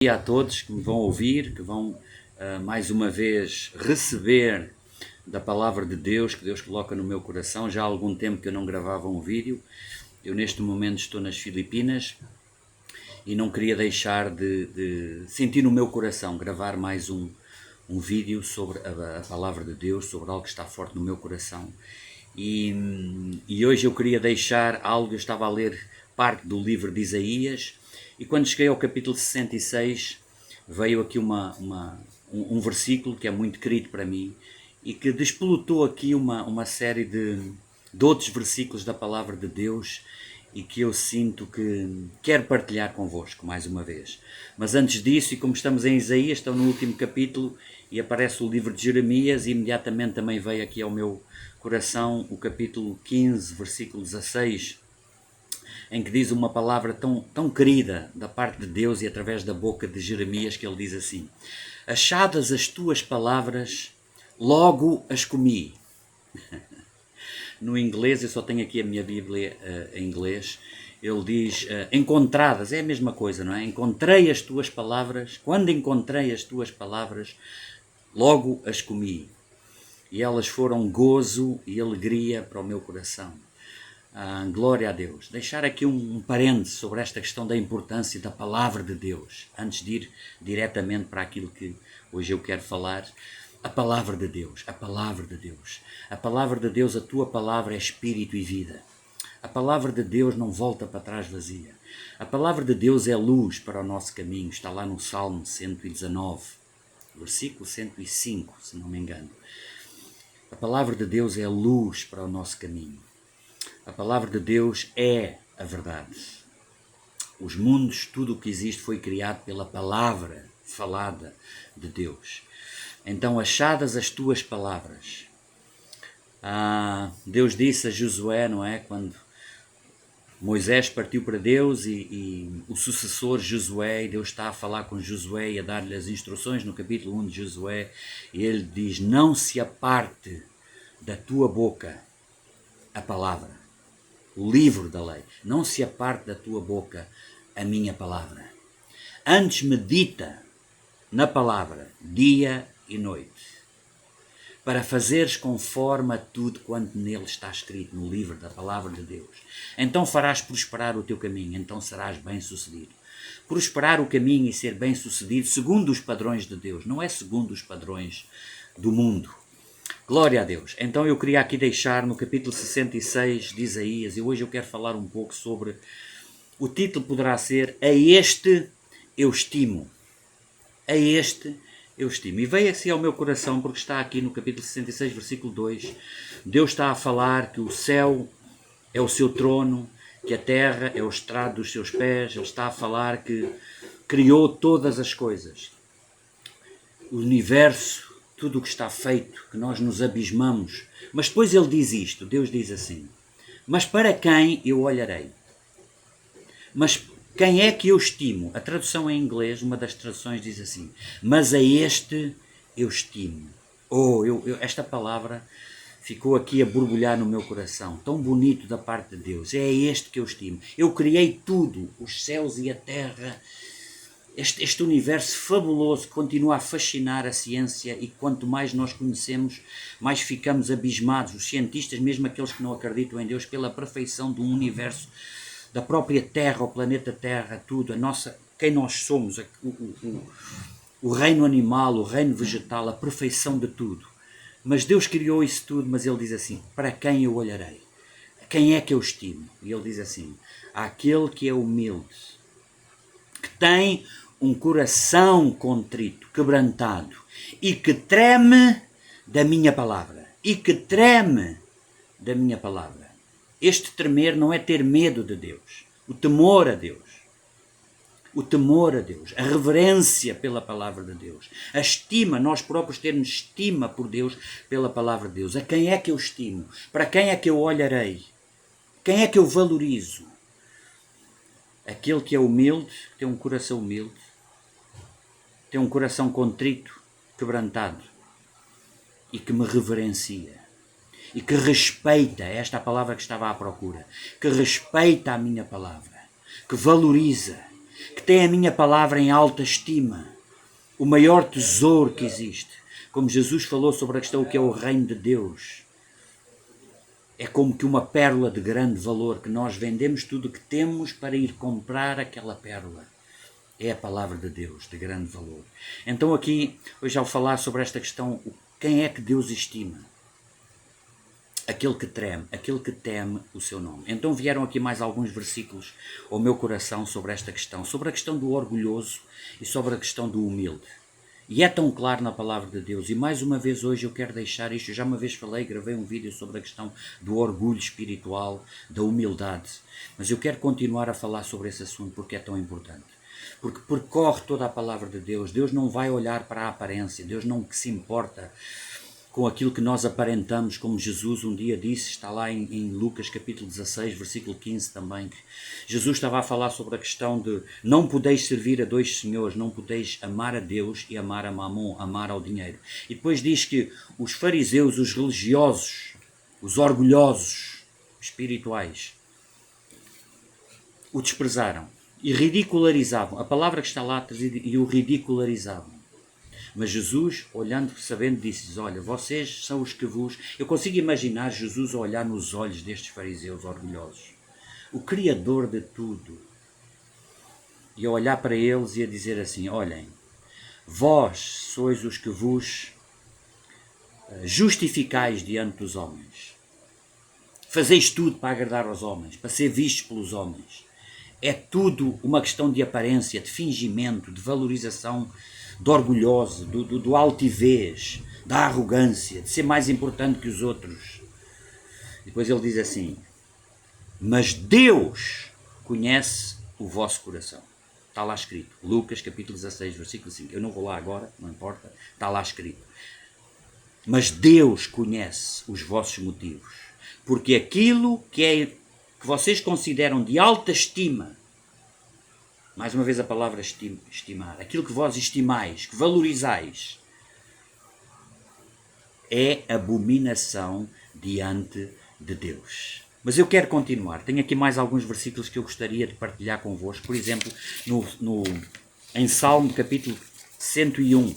Dia a todos que me vão ouvir, que vão mais uma vez receber da palavra de Deus, que Deus coloca no meu coração. Já há algum tempo que eu não gravava um vídeo. Eu neste momento estou nas Filipinas e não queria deixar de sentir no meu coração gravar mais um vídeo sobre a palavra de Deus, sobre algo que está forte no meu coração. E hoje eu queria deixar algo. Eu estava a ler parte do livro de Isaías e quando cheguei ao capítulo 66 veio aqui um versículo que é muito querido para mim e que despolutou aqui uma série de outros versículos da palavra de Deus e que eu sinto que quero partilhar convosco mais uma vez. Mas antes disso, e como estamos em Isaías, estou no último capítulo e aparece o livro de Jeremias e imediatamente também veio aqui ao meu coração o capítulo 15, versículo 16, em que diz uma palavra tão querida da parte de Deus e através da boca de Jeremias, que ele diz assim: achadas as tuas palavras, logo as comi. No inglês, eu só tenho aqui a minha Bíblia em inglês, ele diz encontradas, é a mesma coisa, não é? Encontrei as tuas palavras, quando encontrei as tuas palavras, logo as comi. E elas foram gozo e alegria para o meu coração. Glória a Deus. Deixar aqui um parênteses sobre esta questão da importância da palavra de Deus, antes de ir diretamente para aquilo que hoje eu quero falar. A palavra de Deus, a palavra de Deus. A palavra de Deus, a tua palavra é espírito e vida. A palavra de Deus não volta para trás vazia. A palavra de Deus é luz para o nosso caminho. Está lá no Salmo 119, versículo 105, se não me engano. A palavra de Deus é luz para o nosso caminho. A palavra de Deus é a verdade. Os mundos, tudo o que existe foi criado pela palavra falada de Deus. Então, achadas as tuas palavras. Deus disse a Josué, não é? Quando Moisés partiu para Deus e o sucessor Josué, e Deus está a falar com Josué e a dar-lhe as instruções no capítulo 1 de Josué, e ele diz: não se aparte da tua boca a palavra, o livro da lei, não se aparte da tua boca a minha palavra. Antes medita na palavra dia e noite, para fazeres conforme a tudo quanto nele está escrito no livro da palavra de Deus. Então farás prosperar o teu caminho, então serás bem-sucedido. Prosperar o caminho e ser bem-sucedido segundo os padrões de Deus, não é segundo os padrões do mundo. Glória a Deus. Então eu queria aqui deixar no capítulo 66 de Isaías, e hoje eu quero falar um pouco sobre, o título poderá ser A Este Eu Estimo. A Este Eu Estimo. E veio assim ao meu coração, porque está aqui no capítulo 66, versículo 2, Deus está a falar que o céu é o seu trono, que a terra é o estrado dos seus pés. Ele está a falar que criou todas as coisas, o universo, tudo o que está feito, que nós nos abismamos. Mas depois ele diz isto, Deus diz assim: mas para quem eu olharei? Mas quem é que eu estimo? A tradução em inglês, uma das traduções diz assim: mas a este eu estimo. Esta palavra ficou aqui a borbulhar no meu coração, tão bonito da parte de Deus. É este que eu estimo. Eu criei tudo, os céus e a terra, este universo fabuloso que continua a fascinar a ciência, e quanto mais nós conhecemos, mais ficamos abismados, os cientistas, mesmo aqueles que não acreditam em Deus, pela perfeição de um universo, da própria Terra, o planeta Terra, tudo, quem nós somos, o reino animal, o reino vegetal, a perfeição de tudo. Mas Deus criou isso tudo, mas ele diz assim: para quem eu olharei? Quem é que eu estimo? E ele diz assim: àquele que é humilde, que tem um coração contrito, quebrantado, e que treme da minha palavra. E que treme da minha palavra. Este tremer não é ter medo de Deus. O temor a Deus. O temor a Deus. A reverência pela palavra de Deus. A estima, nós próprios termos estima por Deus, pela palavra de Deus. A quem é que eu estimo? Para quem é que eu olharei? Quem é que eu valorizo? Aquele que é humilde, que tem um coração humilde, tem um coração contrito, quebrantado, e que me reverencia, e que respeita, esta é a palavra que estava à procura, que respeita a minha palavra, que valoriza, que tem a minha palavra em alta estima, o maior tesouro que existe. Como Jesus falou sobre a questão do que é o reino de Deus. É como que uma pérola de grande valor, que nós vendemos tudo o que temos para ir comprar aquela pérola. É a palavra de Deus, de grande valor. Então aqui, hoje ao falar sobre esta questão, quem é que Deus estima? Aquele que teme o seu nome. Então vieram aqui mais alguns versículos ao meu coração sobre esta questão, sobre a questão do orgulhoso e sobre a questão do humilde. E é tão claro na palavra de Deus, e mais uma vez hoje eu quero deixar isto, eu já uma vez falei, gravei um vídeo sobre a questão do orgulho espiritual, da humildade, mas eu quero continuar a falar sobre esse assunto porque é tão importante. Porque percorre toda a palavra de Deus, Deus não vai olhar para a aparência, Deus não se importa com aquilo que nós aparentamos, como Jesus um dia disse, está lá em Lucas capítulo 16, versículo 15 também, que Jesus estava a falar sobre a questão de não podeis servir a dois senhores, não podeis amar a Deus e amar a Mamon, amar ao dinheiro. E depois diz que os fariseus, os religiosos, os orgulhosos espirituais, o desprezaram e ridicularizavam. A palavra que está lá e o ridicularizavam. Mas Jesus, olhando, sabendo, disse-lhes, olha, vocês são os que vos... Eu consigo imaginar Jesus a olhar nos olhos destes fariseus orgulhosos, o Criador de tudo, e a olhar para eles e a dizer assim, olhem, vós sois os que vos justificais diante dos homens. Fazeis tudo para agradar aos homens, para ser vistos pelos homens. É tudo uma questão de aparência, de fingimento, de valorização, do orgulhoso, do altivez, da arrogância, de ser mais importante que os outros. E depois ele diz assim, mas Deus conhece o vosso coração. Está lá escrito, Lucas capítulo 16, versículo 5. Eu não vou lá agora, não importa, está lá escrito. Mas Deus conhece os vossos motivos, porque aquilo que vocês consideram de alta estima, mais uma vez a palavra estimar, aquilo que vós estimais, que valorizais, é abominação diante de Deus. Mas eu quero continuar. Tenho aqui mais alguns versículos que eu gostaria de partilhar convosco. Por exemplo, em Salmo capítulo 101.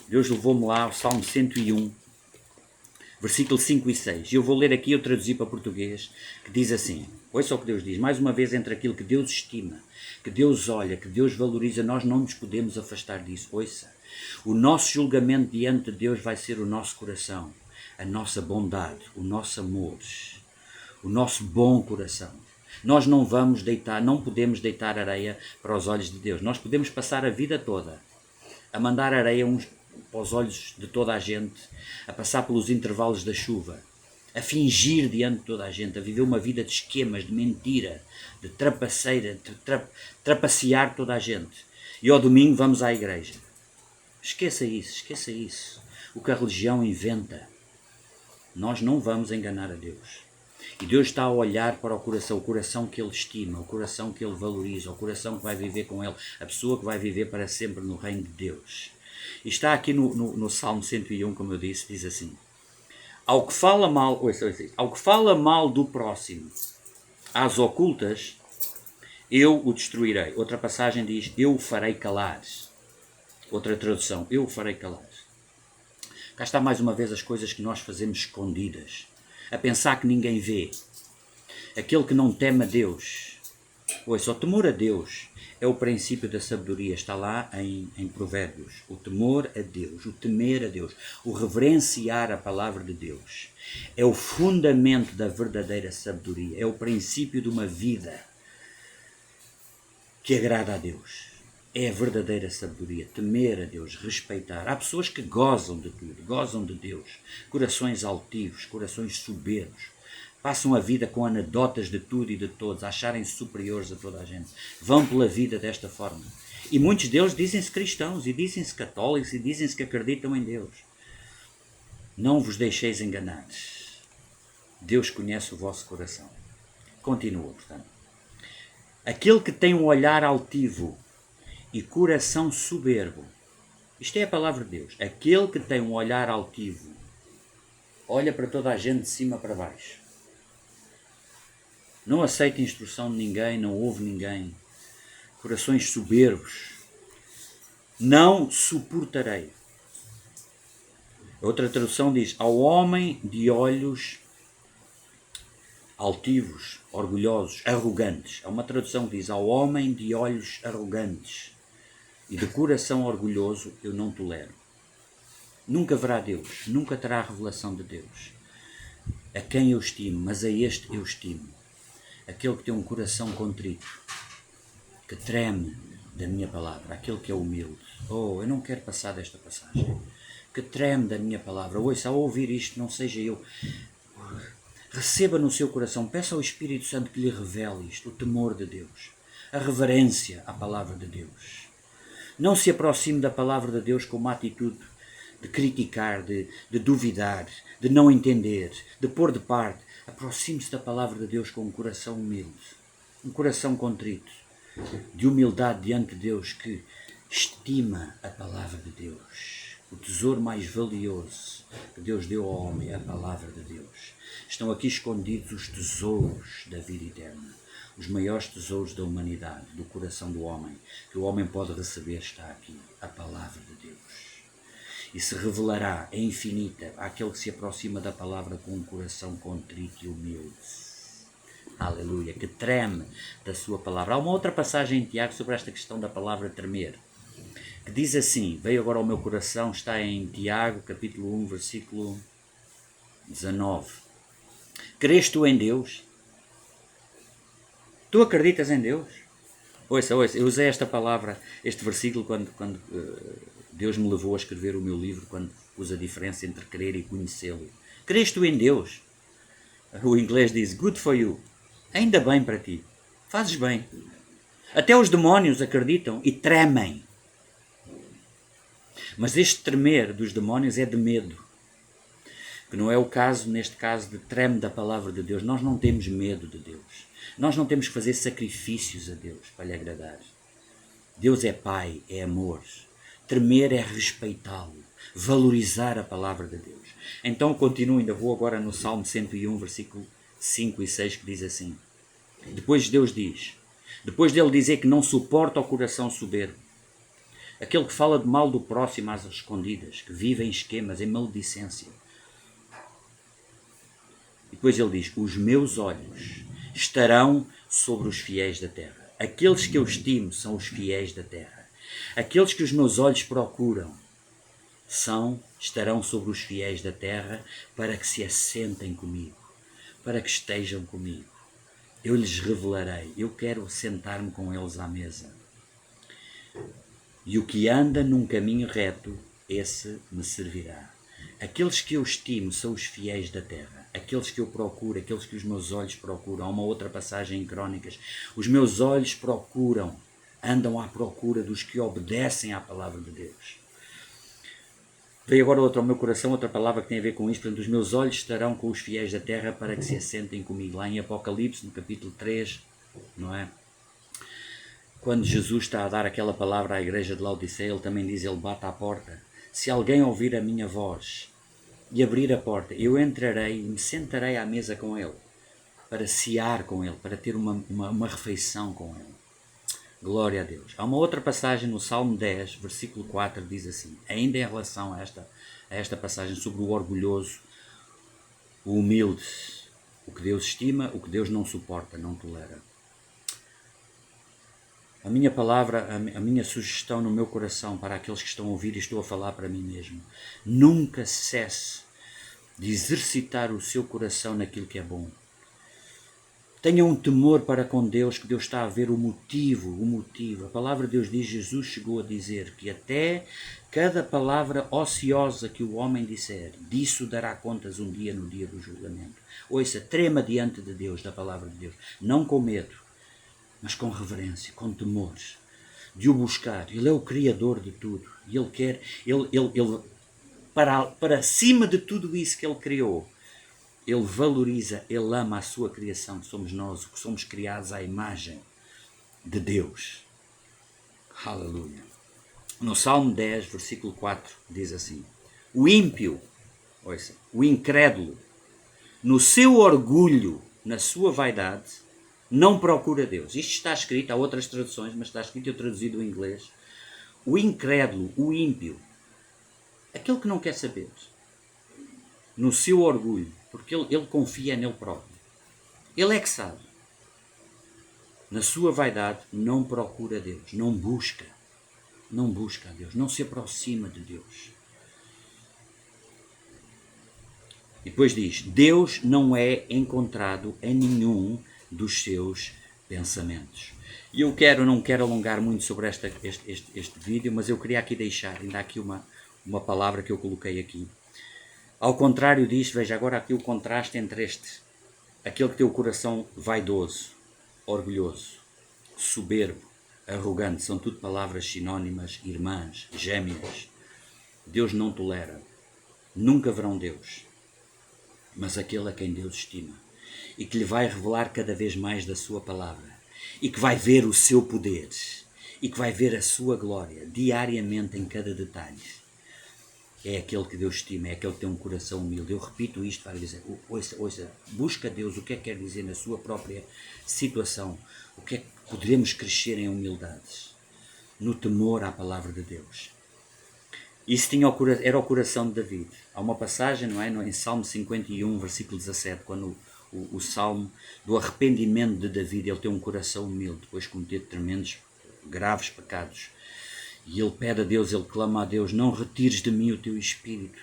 Deus levou-me lá ao Salmo 101, versículos 5 e 6. Eu vou ler aqui, eu traduzi para português, que diz assim, ouça o que Deus diz, mais uma vez, entre aquilo que Deus estima, que Deus olha, que Deus valoriza, nós não nos podemos afastar disso. Ouça, o nosso julgamento diante de Deus vai ser o nosso coração, a nossa bondade, o nosso amor, o nosso bom coração. Nós não vamos deitar, não podemos deitar areia para os olhos de Deus. Nós podemos passar a vida toda a mandar areia para os olhos de toda a gente, a passar pelos intervalos da chuva, a fingir diante de toda a gente, a viver uma vida de esquemas, de mentira, de trapaceira, de trapacear toda a gente. E ao domingo vamos à igreja. Esqueça isso. O que a religião inventa. Nós não vamos enganar a Deus. E Deus está a olhar para o coração que Ele estima, o coração que Ele valoriza, o coração que vai viver com Ele, a pessoa que vai viver para sempre no reino de Deus. E está aqui no Salmo 101, como eu disse, diz assim, ao que fala mal do próximo, às ocultas, eu o destruirei. Outra passagem diz, eu o farei calar. Outra tradução, eu o farei calar. Cá está mais uma vez as coisas que nós fazemos escondidas, a pensar que ninguém vê. Aquele que não teme a Deus, ouça, o temor a Deus é o princípio da sabedoria, está lá em Provérbios. O temor a Deus, o temer a Deus, o reverenciar a palavra de Deus, é o fundamento da verdadeira sabedoria, é o princípio de uma vida que agrada a Deus. É a verdadeira sabedoria, temer a Deus, respeitar. Há pessoas que gozam de tudo, gozam de Deus, corações altivos, corações soberbos, passam a vida com anedotas de tudo e de todos, acharem-se superiores a toda a gente. Vão pela vida desta forma. E muitos deles dizem-se cristãos, e dizem-se católicos, e dizem-se que acreditam em Deus. Não vos deixeis enganar. Deus conhece o vosso coração. Continua, portanto. Aquele que tem um olhar altivo e coração soberbo. Isto é a palavra de Deus. Aquele que tem um olhar altivo, olha para toda a gente de cima para baixo. Não aceita instrução de ninguém, não ouve ninguém. corações soberbos, não suportarei. Outra tradução diz, ao homem de olhos altivos, orgulhosos, arrogantes. Há uma tradução que diz, ao homem de olhos arrogantes e de coração orgulhoso, eu não tolero. Nunca verá Deus, nunca terá a revelação de Deus. A quem eu estimo, mas a este eu estimo. Aquele que tem um coração contrito, que treme da minha palavra, aquele que é humilde. Oh, eu não quero passar desta passagem. Que treme da minha palavra. Ouça, ao ouvir isto, não seja eu. Receba no seu coração, peça ao Espírito Santo que lhe revele isto, o temor de Deus, a reverência à palavra de Deus. Não se aproxime da palavra de Deus com uma atitude de criticar, de duvidar, de não entender, de pôr de parte. Aproxime-se da palavra de Deus com um coração humilde, um coração contrito, de humildade diante de Deus, que estima a palavra de Deus. O tesouro mais valioso que Deus deu ao homem é a palavra de Deus. Estão aqui escondidos os tesouros da vida eterna, os maiores tesouros da humanidade, do coração do homem, que o homem pode receber, está aqui, a palavra de Deus. E se revelará, é infinita, àquele que se aproxima da palavra com um coração contrito e humilde. Aleluia, que treme da sua palavra. Há uma outra passagem em Tiago sobre esta questão da palavra tremer, que diz assim, veio agora ao meu coração, está em Tiago, capítulo 1, versículo 19. Crês tu em Deus? Tu acreditas em Deus? Ouça, eu usei esta palavra, este versículo, quando Deus me levou a escrever o meu livro, quando pus a diferença entre crer e conhecê-lo. Crês tu em Deus? O inglês diz, good for you. Ainda bem para ti. Fazes bem. Até os demónios acreditam e tremem. Mas este tremer dos demónios é de medo. Que não é o caso, neste caso, de treme da palavra de Deus. Nós não temos medo de Deus. Nós não temos que fazer sacrifícios a Deus para lhe agradar. Deus é Pai, é amor. Tremer é respeitá-lo, valorizar a palavra de Deus. Então continuo, ainda vou agora no Salmo 101, versículo 5 e 6, que diz assim. Depois Deus diz, depois dele dizer que não suporta o coração soberbo, aquele que fala de mal do próximo às escondidas, que vive em esquemas, em maledicência. E depois ele diz, os meus olhos estarão sobre os fiéis da terra. Aqueles que eu estimo são os fiéis da terra. Aqueles que os meus olhos procuram estarão sobre os fiéis da terra para que se assentem comigo, para que estejam comigo. Eu lhes revelarei, eu quero sentar-me com eles à mesa. E o que anda num caminho reto, esse me servirá. Aqueles que eu estimo são os fiéis da terra. Aqueles que eu procuro, aqueles que os meus olhos procuram. Há uma outra passagem em Crônicas. Os meus olhos procuram, andam à procura dos que obedecem à palavra de Deus. Veio agora outra ao meu coração, outra palavra que tem a ver com isto. Portanto, os meus olhos estarão com os fiéis da terra para que se assentem comigo. Lá em Apocalipse, no capítulo 3, não é? Quando Jesus está a dar aquela palavra à igreja de Laodiceia, ele também diz, ele bate à porta. Se alguém ouvir a minha voz e abrir a porta, eu entrarei e me sentarei à mesa com ele, para cear com ele, para ter uma refeição com ele. Glória a Deus. Há uma outra passagem no Salmo 10, versículo 4, diz assim, ainda em relação a esta passagem sobre o orgulhoso, o humilde, o que Deus estima, o que Deus não suporta, não tolera. A minha palavra, a minha sugestão no meu coração para aqueles que estão a ouvir, e estou a falar para mim mesmo, nunca cesse de exercitar o seu coração naquilo que é bom. Tenha um temor para com Deus, que Deus está a ver o motivo. A palavra de Deus diz, Jesus chegou a dizer que até cada palavra ociosa que o homem disser, disso dará contas um dia no dia do julgamento. Ouça, trema diante de Deus, da palavra de Deus, não com medo, mas com reverência, com temor, de o buscar. Ele é o Criador de tudo. E Ele quer, para cima de tudo isso que Ele criou, Ele valoriza, Ele ama a sua criação, que somos nós, que somos criados à imagem de Deus. Aleluia. No Salmo 10, versículo 4, diz assim, o ímpio, o incrédulo, no seu orgulho, na sua vaidade, não procura Deus. Isto está escrito, há outras traduções, mas está escrito, eu traduzi do inglês. O incrédulo, o ímpio, aquele que não quer saber, no seu orgulho, porque ele confia nele próprio. Ele é que sabe. Na sua vaidade, não procura Deus, não busca a Deus, não se aproxima de Deus. E depois diz, Deus não é encontrado em nenhum dos seus pensamentos. E eu não quero alongar muito sobre este vídeo, mas eu queria aqui deixar, ainda há aqui uma palavra que eu coloquei aqui. Ao contrário disto, veja agora aqui o contraste entre aquele que tem o coração vaidoso, orgulhoso, soberbo, arrogante, são tudo palavras sinónimas, irmãs, gêmeas. Deus não tolera, nunca verão Deus, mas aquele a quem Deus estima e que lhe vai revelar cada vez mais da sua palavra e que vai ver o seu poder e que vai ver a sua glória diariamente em cada detalhe. É aquele que Deus estima, é aquele que tem um coração humilde. Eu repito isto para dizer, ouça, busca Deus, o que é que quer dizer na sua própria situação, o que é que poderemos crescer em humildade, no temor à palavra de Deus. Isso era o coração de David. Há uma passagem, não é? Em Salmo 51, versículo 17, quando o Salmo do arrependimento de David, ele tem um coração humilde, depois de cometer tremendos, graves pecados. E ele pede a Deus, ele clama a Deus, não retires de mim o teu espírito,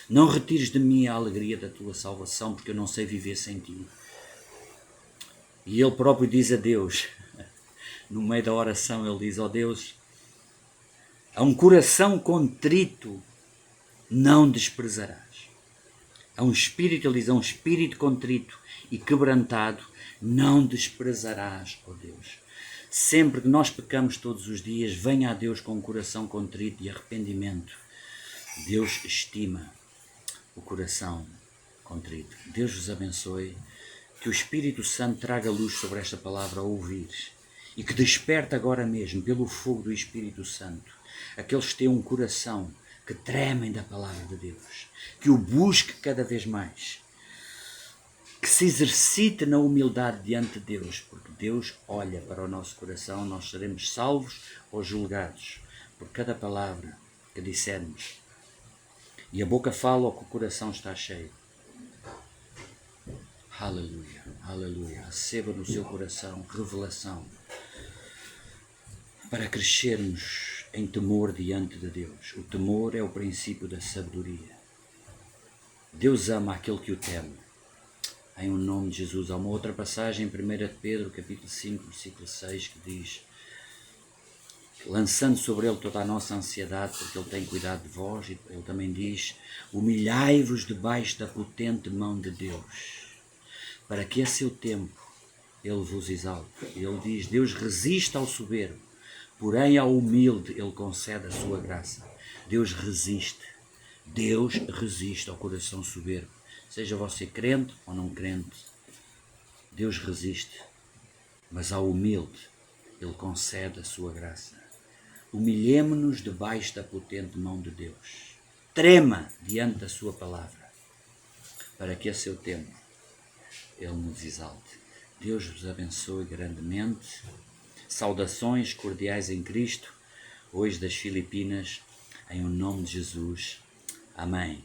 não retires de mim a alegria da tua salvação, porque eu não sei viver sem ti. E ele próprio diz a Deus, no meio da oração, ele diz, ó Deus, a um coração contrito não desprezarás. A um espírito, ele diz, a um espírito contrito e quebrantado não desprezarás, ó Deus. Sempre que nós pecamos todos os dias, venha a Deus com um coração contrito e arrependimento. Deus estima o coração contrito. Deus vos abençoe. Que o Espírito Santo traga luz sobre esta palavra ao ouvir e que desperte agora mesmo, pelo fogo do Espírito Santo, aqueles que têm um coração que tremem da palavra de Deus, que o busque cada vez mais, que se exercite na humildade diante de Deus, porque Deus olha para o nosso coração, nós seremos salvos ou julgados por cada palavra que dissermos. E a boca fala o que o coração está cheio. Aleluia, aleluia. Receba no seu coração revelação para crescermos em temor diante de Deus. O temor é o princípio da sabedoria. Deus ama aquele que o teme. Em nome de Jesus. Há uma outra passagem em 1 Pedro, capítulo 5, versículo 6, que diz, lançando sobre ele toda a nossa ansiedade, porque ele tem cuidado de vós, e ele também diz, humilhai-vos debaixo da potente mão de Deus, para que a seu tempo ele vos exalte. Ele diz, Deus resiste ao soberbo, porém ao humilde ele concede a sua graça. Deus resiste ao coração soberbo. Seja você crente ou não crente, Deus resiste, mas ao humilde ele concede a sua graça. Humilhemo-nos debaixo da potente mão de Deus. Trema diante da sua palavra, para que a seu tempo ele nos exalte. Deus vos abençoe grandemente. Saudações cordiais em Cristo, hoje das Filipinas, em nome de Jesus. Amém.